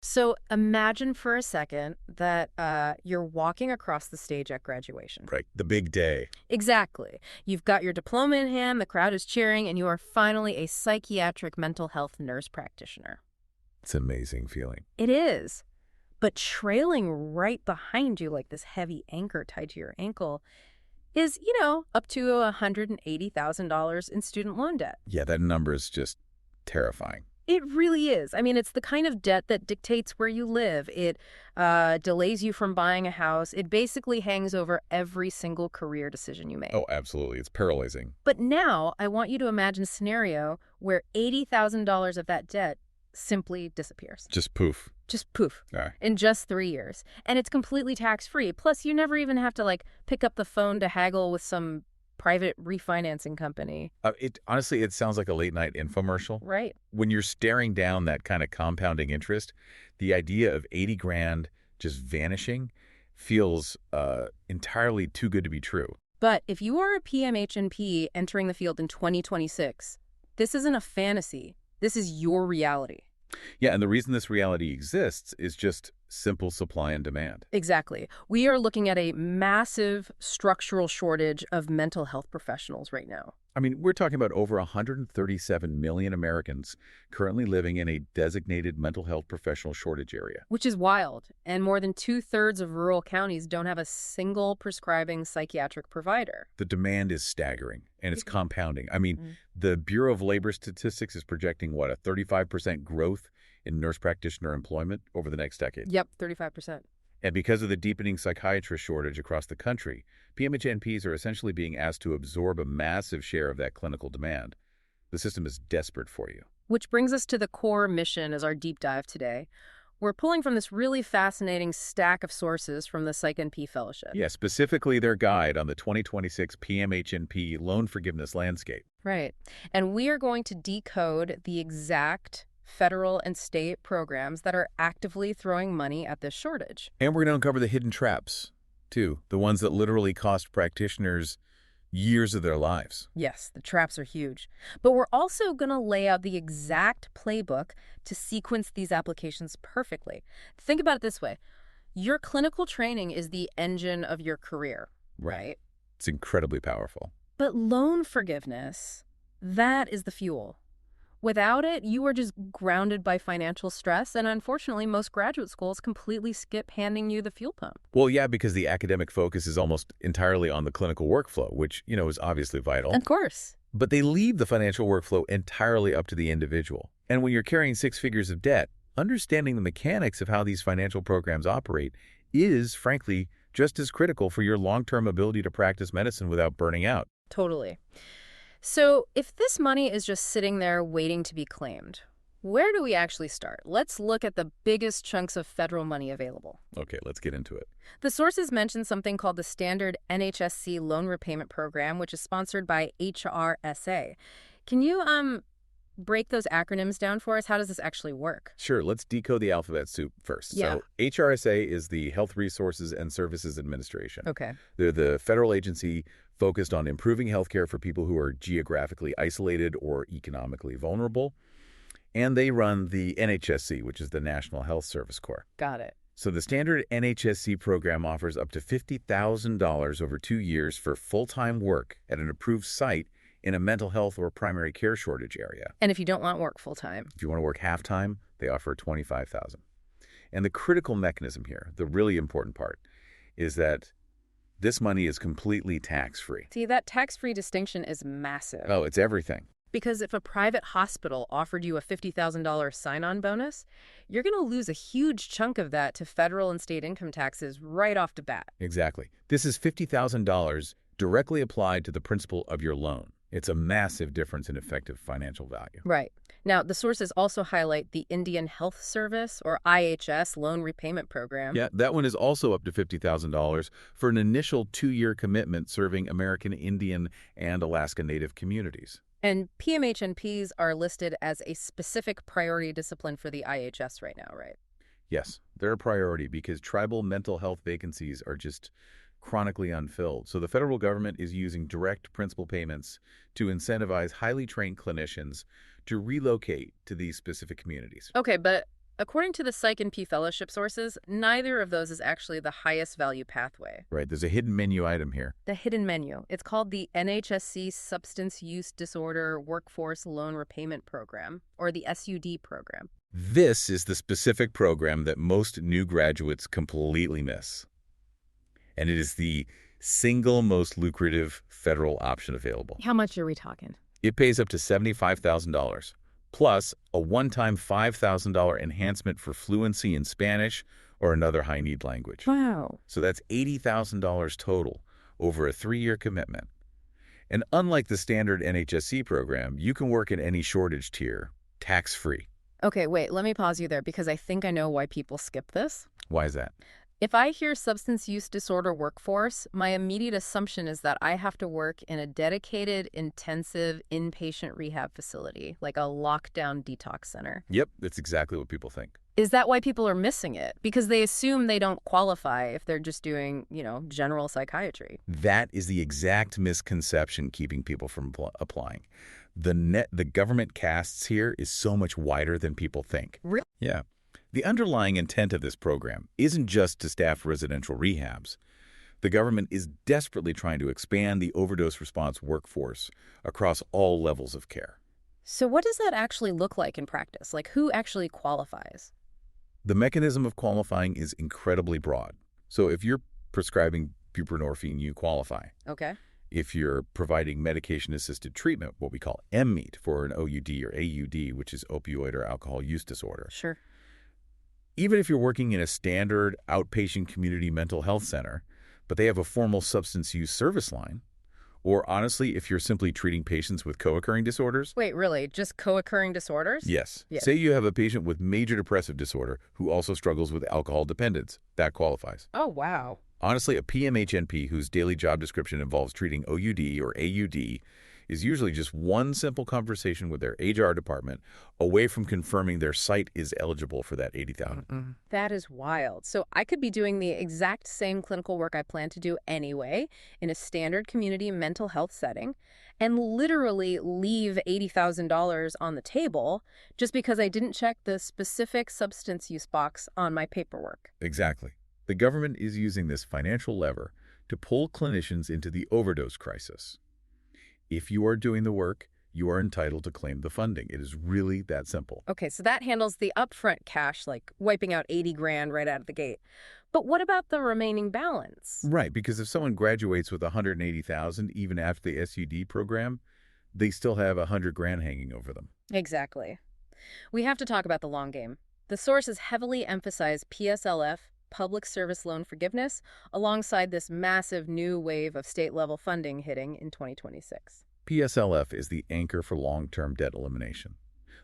So imagine for a second that you're walking across the stage at graduation. Right. The big day. Exactly. You've got your diploma in hand, the crowd is cheering, and you are finally a psychiatric mental health nurse practitioner. It's an amazing feeling. It is. But trailing right behind you like this heavy anchor tied to your ankle is, up to $180,000 in student loan debt. Yeah, that number is just terrifying. It really is. I mean, it's the kind of debt that dictates where you live. It delays you from buying a house. It basically hangs over every single career decision you make. Oh, absolutely. It's paralyzing. But now I want you to imagine a scenario where $80,000 of that debt simply disappears. Just poof. Just poof. In just 3 years. And it's completely tax-free. Plus, you never even have to, pick up the phone to haggle with some private refinancing company. Honestly, it sounds like a late-night infomercial. Right. When you're staring down that kind of compounding interest, the idea of 80 grand just vanishing feels entirely too good to be true. But if you are a PMHNP entering the field in 2026, this isn't a fantasy. This is your reality. Yeah, and the reason this reality exists is just simple supply and demand. Exactly. We are looking at a massive structural shortage of mental health professionals right now. I mean, we're talking about over 137 million Americans currently living in a designated mental health professional shortage area. Which is wild. And more than 2/3 of rural counties don't have a single prescribing psychiatric provider. The demand is staggering, and it's compounding. I mean, the Bureau of Labor Statistics is projecting, a 35% growth in nurse practitioner employment over the next decade. Yep, 35%. And because of the deepening psychiatrist shortage across the country, PMHNPs are essentially being asked to absorb a massive share of that clinical demand. The system is desperate for you. Which brings us to the core mission as our deep dive today. We're pulling from this really fascinating stack of sources from the PsycNP Fellowship. Yeah, specifically their guide on the 2026 PMHNP loan forgiveness landscape. Right. And we are going to decode the exact federal and state programs that are actively throwing money at this shortage. And we're going to uncover the hidden traps, too, the ones that literally cost practitioners years of their lives. Yes, the traps are huge. But we're also going to lay out the exact playbook to sequence these applications perfectly. Think about it this way. Your clinical training is the engine of your career, right? It's incredibly powerful. But loan forgiveness, that is the fuel. Without it, you are just grounded by financial stress, and unfortunately, most graduate schools completely skip handing you the fuel pump. Well, yeah, because the academic focus is almost entirely on the clinical workflow, which, is obviously vital. Of course. But they leave the financial workflow entirely up to the individual. And when you're carrying 6 figures of debt, understanding the mechanics of how these financial programs operate is, frankly, just as critical for your long-term ability to practice medicine without burning out. Totally. So if this money is just sitting there waiting to be claimed, where do we actually start? Let's look at the biggest chunks of federal money available. Okay, let's get into it. The sources mention something called the standard NHSC Loan Repayment Program, which is sponsored by HRSA. Can you break those acronyms down for us? How does this actually work? Sure, let's decode the alphabet soup first. Yeah. So HRSA is the Health Resources and Services Administration. Okay. They're the federal agency focused on improving healthcare for people who are geographically isolated or economically vulnerable. And they run the NHSC, which is the National Health Service Corps. Got it. So the standard NHSC program offers up to $50,000 over 2 years for full-time work at an approved site in a mental health or primary care shortage area. And if you don't want work full-time? If you want to work half-time, they offer $25,000. And the critical mechanism here, the really important part, is that this money is completely tax-free. See, that tax-free distinction is massive. Oh, it's everything. Because if a private hospital offered you a $50,000 sign-on bonus, you're going to lose a huge chunk of that to federal and state income taxes right off the bat. Exactly. This is $50,000 directly applied to the principal of your loan. It's a massive difference in effective financial value. Right. Now, the sources also highlight the Indian Health Service, or IHS, Loan Repayment Program. Yeah, that one is also up to $50,000 for an initial 2-year commitment serving American Indian and Alaska Native communities. And PMHNPs are listed as a specific priority discipline for the IHS right now, right? Yes, they're a priority because tribal mental health vacancies are just chronically unfilled. So the federal government is using direct principal payments to incentivize highly trained clinicians to relocate to these specific communities. Okay, but according to the Psych and P fellowship sources, neither of those is actually the highest value pathway. Right, there's a hidden menu item here. The hidden menu. It's called the NHSC Substance Use Disorder Workforce Loan Repayment Program, or the SUD program. This is the specific program that most new graduates completely miss. And it is the single most lucrative federal option available. How much are we talking? It pays up to $75,000, plus a one-time $5,000 enhancement for fluency in Spanish or another high-need language. Wow. So that's $80,000 total over a 3-year commitment. And unlike the standard NHSC program, you can work in any shortage tier, tax-free. Okay, wait, let me pause you there because I think I know why people skip this. Why is that? If I hear substance use disorder workforce, my immediate assumption is that I have to work in a dedicated, intensive inpatient rehab facility, like a lockdown detox center. Yep, that's exactly what people think. Is that why people are missing it? Because they assume they don't qualify if they're just doing, general psychiatry. That is the exact misconception keeping people from applying. The government casts here is so much wider than people think. Really? Yeah. The underlying intent of this program isn't just to staff residential rehabs. The government is desperately trying to expand the overdose response workforce across all levels of care. So what does that actually look like in practice? Like, who actually qualifies? The mechanism of qualifying is incredibly broad. So if you're prescribing buprenorphine, you qualify. Okay. If you're providing medication-assisted treatment, what we call MMET for an OUD or AUD, which is opioid or alcohol use disorder. Sure. Even if you're working in a standard outpatient community mental health center, but they have a formal substance use service line, or honestly, if you're simply treating patients with co-occurring disorders. Wait, really? Just co-occurring disorders? Yes. Say you have a patient with major depressive disorder who also struggles with alcohol dependence. That qualifies. Oh, wow. Honestly, a PMHNP whose daily job description involves treating OUD or AUD is usually just one simple conversation with their HR department away from confirming their site is eligible for that $80,000. That is wild. So I could be doing the exact same clinical work I plan to do anyway in a standard community mental health setting and literally leave $80,000 on the table just because I didn't check the specific substance use box on my paperwork. Exactly. The government is using this financial lever to pull clinicians into the overdose crisis. If you are doing the work, you are entitled to claim the funding. It is really that simple. Okay, so that handles the upfront cash, like wiping out 80 grand right out of the gate. But what about the remaining balance? Right, because if someone graduates with $180,000 even after the SUD program, they still have $100 grand hanging over them. Exactly. We have to talk about the long game. The sources heavily emphasize PSLF, public service loan forgiveness, alongside this massive new wave of state-level funding hitting in 2026. PSLF is the anchor for long-term debt elimination.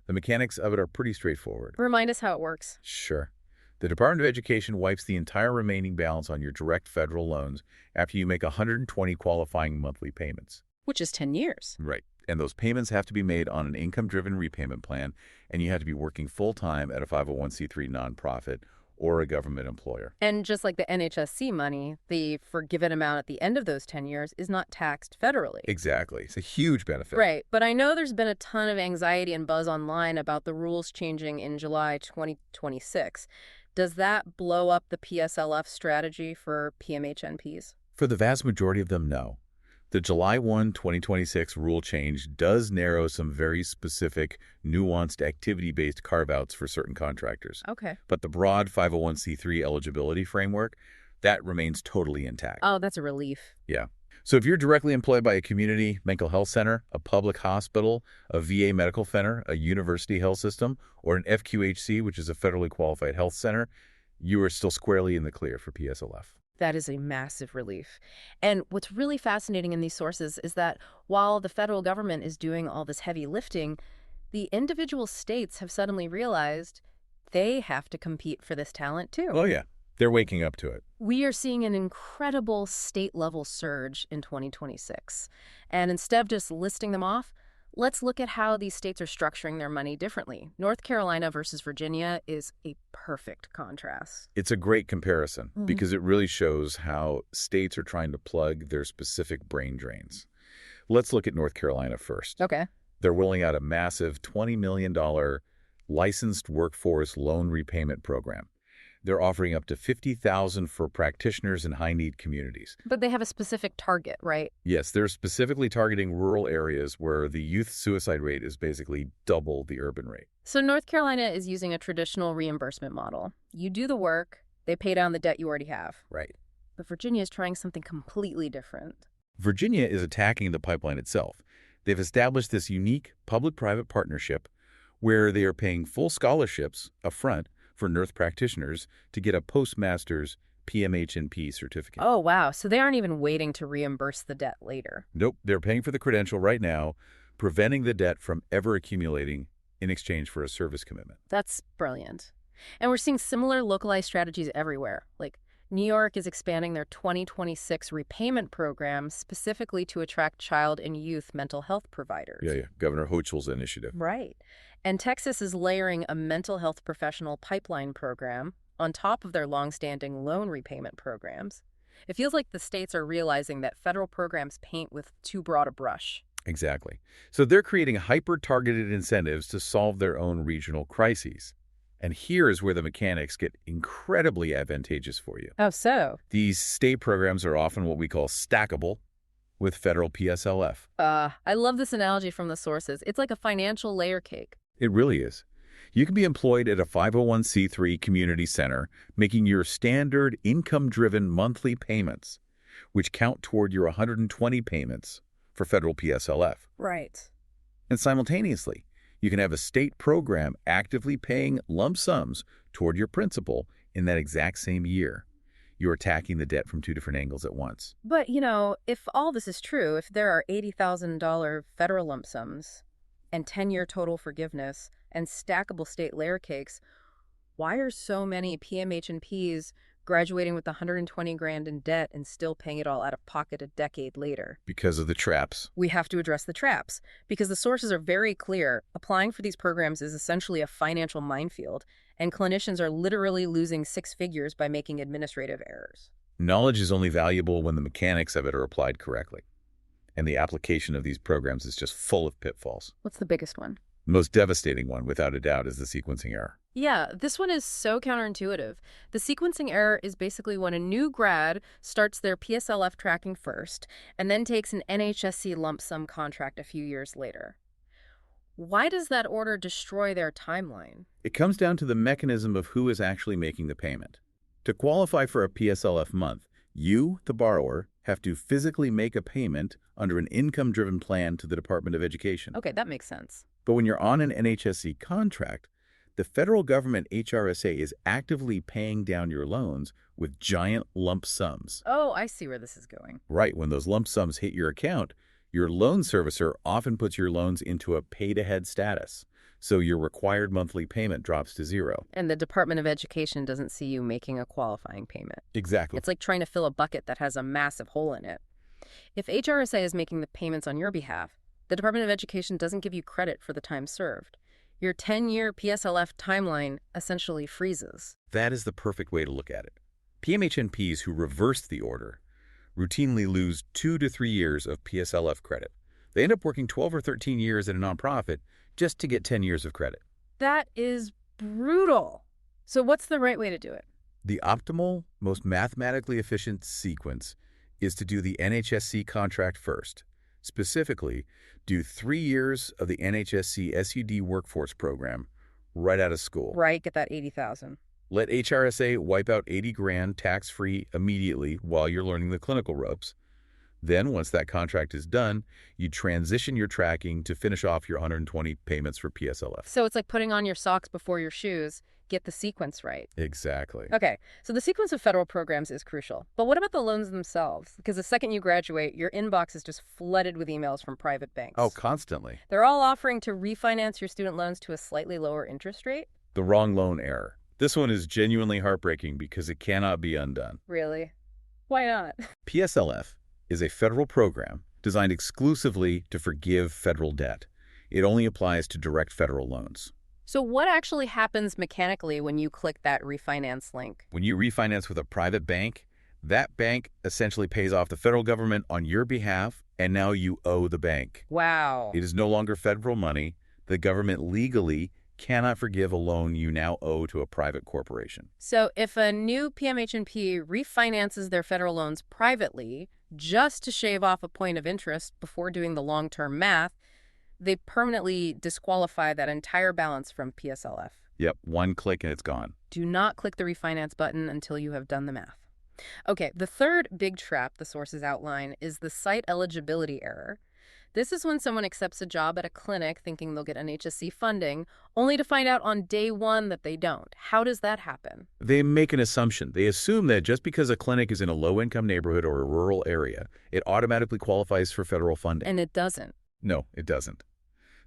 The mechanics of it are pretty straightforward. Remind us how it works. Sure. The Department of Education wipes the entire remaining balance on your direct federal loans after you make 120 qualifying monthly payments. Which is 10 years. Right. And those payments have to be made on an income-driven repayment plan, and you have to be working full-time at a 501c3 nonprofit or a government employer. And just like the NHSC money, the forgiven amount at the end of those 10 years is not taxed federally. Exactly. It's a huge benefit. Right. But I know there's been a ton of anxiety and buzz online about the rules changing in July 2026. Does that blow up the PSLF strategy for PMHNPs? For the vast majority of them, no. The July 1, 2026 rule change does narrow some very specific, nuanced activity-based carve-outs for certain contractors. Okay. But the broad 501c3 eligibility framework, that remains totally intact. Oh, that's a relief. Yeah. So if you're directly employed by a community mental health center, a public hospital, a VA medical center, a university health system, or an FQHC, which is a federally qualified health center, you are still squarely in the clear for PSLF. That is a massive relief. And what's really fascinating in these sources is that while the federal government is doing all this heavy lifting, the individual states have suddenly realized they have to compete for this talent too. Oh, yeah. They're waking up to it. We are seeing an incredible state-level surge in 2026. And instead of just listing them off, let's look at how these states are structuring their money differently. North Carolina versus Virginia is a perfect contrast. It's a great comparison because it really shows how states are trying to plug their specific brain drains. Let's look at North Carolina first. Okay. They're rolling out a massive $20 million Licensed Workforce Loan Repayment Program. They're offering up to $50,000 for practitioners in high-need communities. But they have a specific target, right? Yes, they're specifically targeting rural areas where the youth suicide rate is basically double the urban rate. So North Carolina is using a traditional reimbursement model. You do the work, they pay down the debt you already have. Right. But Virginia is trying something completely different. Virginia is attacking the pipeline itself. They've established this unique public-private partnership where they are paying full scholarships upfront for nurse practitioners to get a postmaster's PMHNP certificate. Oh, wow. So they aren't even waiting to reimburse the debt later. Nope, they're paying for the credential right now, preventing the debt from ever accumulating in exchange for a service commitment. That's brilliant. And we're seeing similar localized strategies everywhere. Like New York is expanding their 2026 repayment program specifically to attract child and youth mental health providers. Yeah. Governor Hochul's initiative. Right. And Texas is layering a mental health professional pipeline program on top of their longstanding loan repayment programs. It feels like the states are realizing that federal programs paint with too broad a brush. Exactly. So they're creating hyper-targeted incentives to solve their own regional crises. And here is where the mechanics get incredibly advantageous for you. Oh, so? These state programs are often what we call stackable with federal PSLF. I love this analogy from the sources. It's like a financial layer cake. It really is. You can be employed at a 501c3 community center, making your standard income-driven monthly payments, which count toward your 120 payments for federal PSLF. Right. And simultaneously, you can have a state program actively paying lump sums toward your principal in that exact same year. You're attacking the debt from two different angles at once. But, if all this is true, if there are $80,000 federal lump sums and 10-year total forgiveness and stackable state layer cakes, why are so many PMHNPs graduating with 120 grand in debt and still paying it all out of pocket a decade later? Because of the traps. We have to address the traps, because the sources are very clear. Applying for these programs is essentially a financial minefield, and clinicians are literally losing six figures by making administrative errors. Knowledge is only valuable when the mechanics of it are applied correctly. And the application of these programs is just full of pitfalls. What's the biggest one? The most devastating one, without a doubt, is the sequencing error. Yeah, this one is so counterintuitive. The sequencing error is basically when a new grad starts their PSLF tracking first and then takes an NHSC lump sum contract a few years later. Why does that order destroy their timeline? It comes down to the mechanism of who is actually making the payment. To qualify for a PSLF month, you, the borrower, have to physically make a payment under an income-driven plan to the Department of Education. Okay, that makes sense. But when you're on an NHSC contract, the federal government HRSA is actively paying down your loans with giant lump sums. Oh, I see where this is going. Right, when those lump sums hit your account, your loan servicer often puts your loans into a paid-ahead status, so your required monthly payment drops to zero. And the Department of Education doesn't see you making a qualifying payment. Exactly. It's like trying to fill a bucket that has a massive hole in it. If HRSA is making the payments on your behalf, the Department of Education doesn't give you credit for the time served. Your 10-year PSLF timeline essentially freezes. That is the perfect way to look at it. PMHNPs who reverse the order routinely lose 2 to 3 years of PSLF credit. They end up working 12 or 13 years at a nonprofit just to get 10 years of credit. That is brutal. So what's the right way to do it? The optimal, most mathematically efficient sequence is to do the NHSC contract first. Specifically, do 3 years of the NHSC SUD Workforce Program right out of school. Right, get that 80,000. Let HRSA wipe out 80 grand tax-free immediately while you're learning the clinical ropes. Then, once that contract is done, you transition your tracking to finish off your 120 payments for PSLF. So it's like putting on your socks before your shoes. Get the sequence right. Exactly. Okay, so the sequence of federal programs is crucial. But what about the loans themselves? Because the second you graduate, your inbox is just flooded with emails from private banks. Oh, constantly. They're all offering to refinance your student loans to a slightly lower interest rate? The wrong loan error. This one is genuinely heartbreaking because it cannot be undone. Really? Why not? PSLF is a federal program designed exclusively to forgive federal debt. It only applies to direct federal loans. So what actually happens mechanically when you click that refinance link? When you refinance with a private bank, that bank essentially pays off the federal government on your behalf, and now you owe the bank. Wow. It is no longer federal money. The government legally cannot forgive a loan you now owe to a private corporation. So if a new PMHNP refinances their federal loans privately just to shave off a point of interest before doing the long-term math, they permanently disqualify that entire balance from PSLF. Yep, one click and it's gone. Do not click the refinance button until you have done the math. Okay, the third big trap the sources outline is the site eligibility error. This is when someone accepts a job at a clinic thinking they'll get NHSC funding, only to find out on day one that they don't. How does that happen? They make an assumption. They assume that just because a clinic is in a low-income neighborhood or a rural area, it automatically qualifies for federal funding. And it doesn't. No, it doesn't.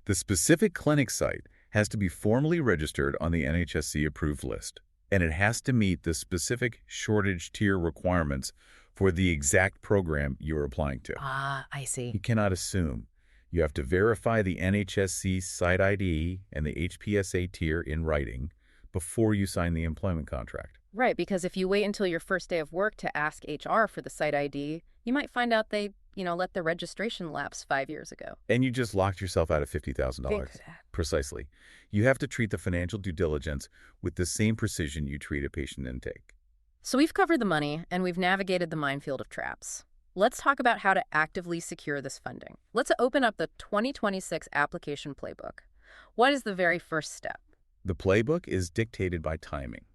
The specific clinic site has to be formally registered on the NHSC approved list, and it has to meet the specific shortage tier requirements for the exact program you're applying to. Ah, I see. You cannot assume. You have to verify the NHSC site ID and the HPSA tier in writing before you sign the employment contract. Right, because if you wait until your first day of work to ask HR for the site ID, you might find out they, let the registration lapse 5 years ago. And you just locked yourself out of $50,000. Precisely. You have to treat the financial due diligence with the same precision you treat a patient intake. So we've covered the money, and we've navigated the minefield of traps. Let's talk about how to actively secure this funding. Let's open up the 2026 application playbook. What is the very first step? The playbook is dictated by timing.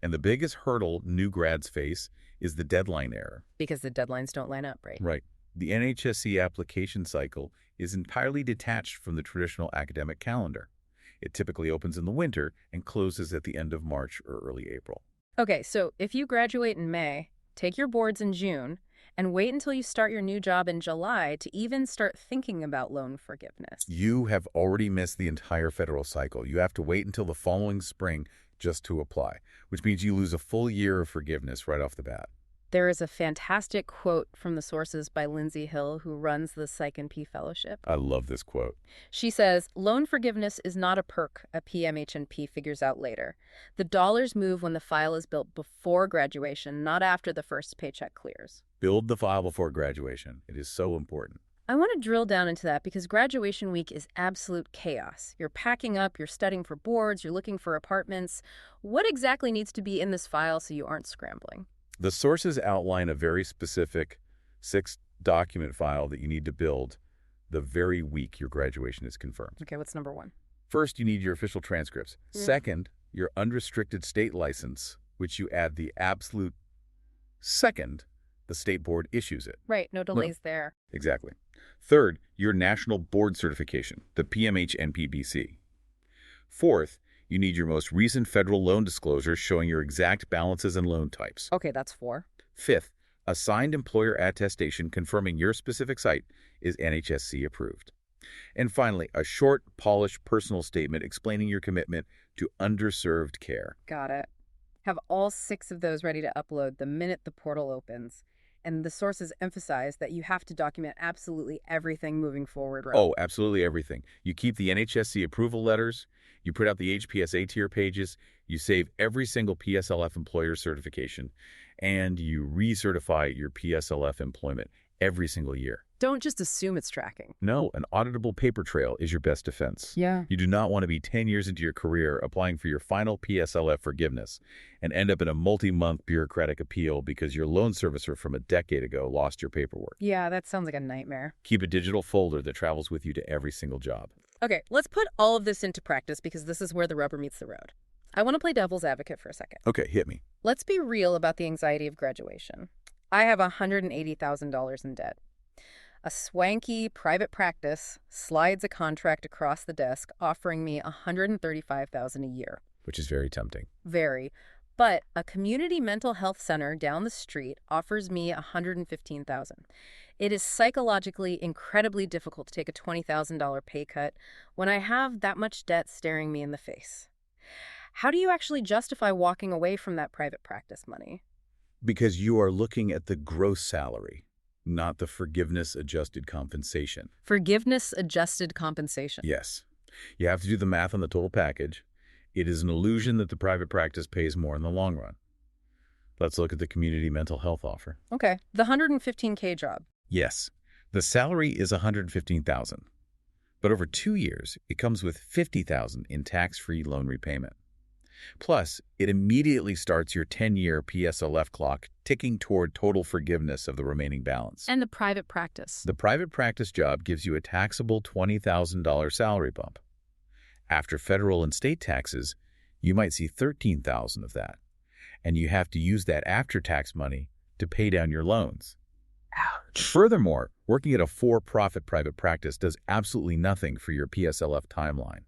And the biggest hurdle new grads face is the deadline error. Because the deadlines don't line up, right? Right. The NHSC application cycle is entirely detached from the traditional academic calendar. It typically opens in the winter and closes at the end of March or early April. Okay, so if you graduate in May, take your boards in June, and wait until you start your new job in July to even start thinking about loan forgiveness. You have already missed the entire federal cycle. You have to wait until the following spring just to apply, which means you lose a full year of forgiveness right off the bat. There is a fantastic quote from the sources by Lindsay Hill, who runs the PsycNP Fellowship. I love this quote. She says, loan forgiveness is not a perk a PMHNP figures out later. The dollars move when the file is built before graduation, not after the first paycheck clears. Build the file before graduation. It is so important. I want to drill down into that because graduation week is absolute chaos. You're packing up, you're studying for boards, you're looking for apartments. What exactly needs to be in this file so you aren't scrambling? The sources outline a very specific 6-document file that you need to build the very week your graduation is confirmed. Okay, what's number one? First, you need your official transcripts. Second, your unrestricted state license, which you add the absolute second the state board issues it. Right, no delays there. Exactly. Third, your national board certification, the PMHNP-BC. Fourth, you need your most recent federal loan disclosure showing your exact balances and loan types. Okay, that's 4. Fifth, a signed employer attestation confirming your specific site is NHSC approved. And finally, a short, polished personal statement explaining your commitment to underserved care. Got it. Have all 6 of those ready to upload the minute the portal opens. And the sources emphasize that you have to document absolutely everything moving forward, right? Oh, absolutely everything. You keep the NHSC approval letters, you print out the HPSA tier pages, you save every single PSLF employer certification, and you recertify your PSLF employment every single year. Don't just assume it's tracking. No, an auditable paper trail is your best defense. Yeah. You do not want to be 10 years into your career applying for your final PSLF forgiveness and end up in a multi-month bureaucratic appeal because your loan servicer from a decade ago lost your paperwork. Yeah, that sounds like a nightmare. Keep a digital folder that travels with you to every single job. Okay, let's put all of this into practice because this is where the rubber meets the road. I want to play devil's advocate for a second. Okay, hit me. Let's be real about the anxiety of graduation. I have $180,000 in debt. A swanky private practice slides a contract across the desk offering me $135,000 a year. Which is very tempting. Very. But a community mental health center down the street offers me $115,000. It is psychologically incredibly difficult to take a $20,000 pay cut when I have that much debt staring me in the face. How do you actually justify walking away from that private practice money? Because you are looking at the gross salary, not the forgiveness-adjusted compensation. Forgiveness-adjusted compensation. Yes. You have to do the math on the total package. It is an illusion that the private practice pays more in the long run. Let's look at the community mental health offer. Okay, the $115K job. Yes. The salary is $115,000. But over 2 years, it comes with $50,000 in tax-free loan repayment. Plus, it immediately starts your 10-year PSLF clock ticking toward total forgiveness of the remaining balance. And the private practice. The private practice job gives you a taxable $20,000 salary bump. After federal and state taxes, you might see $13,000 of that, and you have to use that after-tax money to pay down your loans. Ouch. Furthermore, working at a for-profit private practice does absolutely nothing for your PSLF timeline.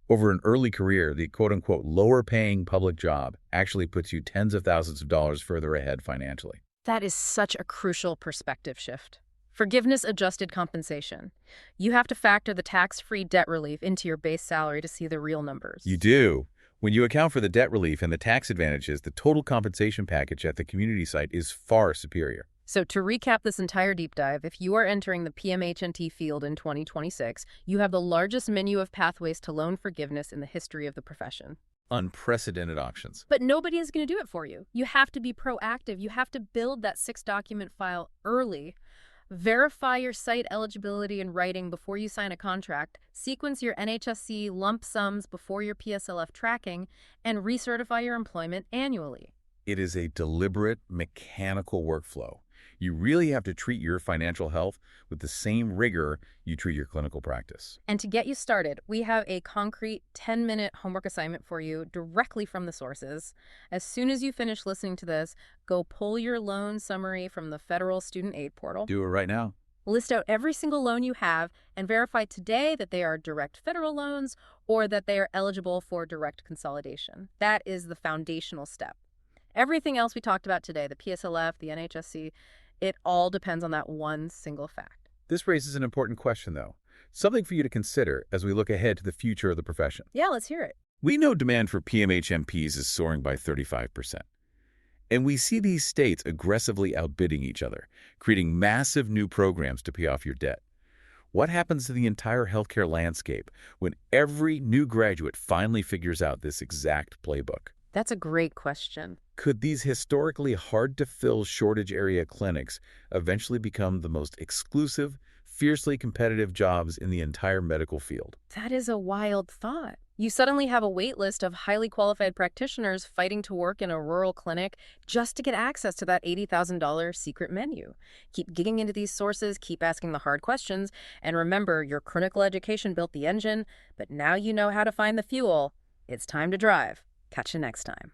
Over an early career, the quote-unquote lower-paying public job actually puts you tens of thousands of dollars further ahead financially. That is such a crucial perspective shift. Forgiveness-adjusted compensation. You have to factor the tax-free debt relief into your base salary to see the real numbers. You do. When you account for the debt relief and the tax advantages, the total compensation package at the community site is far superior. So to recap this entire deep dive, if you are entering the PMHNT field in 2026, you have the largest menu of pathways to loan forgiveness in the history of the profession. Unprecedented options. But nobody is going to do it for you. You have to be proactive. You have to build that 6-document file early. Verify your site eligibility in writing before you sign a contract, sequence your NHSC lump sums before your PSLF tracking, and recertify your employment annually. It is a deliberate, mechanical workflow. You really have to treat your financial health with the same rigor you treat your clinical practice. And to get you started, we have a concrete 10-minute homework assignment for you directly from the sources. As soon as you finish listening to this, go pull your loan summary from the Federal Student Aid Portal. Do it right now. List out every single loan you have and verify today that they are direct federal loans or that they are eligible for direct consolidation. That is the foundational step. Everything else we talked about today, the PSLF, the NHSC, it all depends on that one single fact. This raises an important question, though. Something for you to consider as we look ahead to the future of the profession. Yeah, let's hear it. We know demand for PMHNPs is soaring by 35%. And we see these states aggressively outbidding each other, creating massive new programs to pay off your debt. What happens to the entire healthcare landscape when every new graduate finally figures out this exact playbook? That's a great question. Could these historically hard-to-fill shortage area clinics eventually become the most exclusive, fiercely competitive jobs in the entire medical field? That is a wild thought. You suddenly have a wait list of highly qualified practitioners fighting to work in a rural clinic just to get access to that $80,000 secret menu. Keep digging into these sources, keep asking the hard questions, and remember, your clinical education built the engine, but now you know how to find the fuel. It's time to drive. Catch you next time.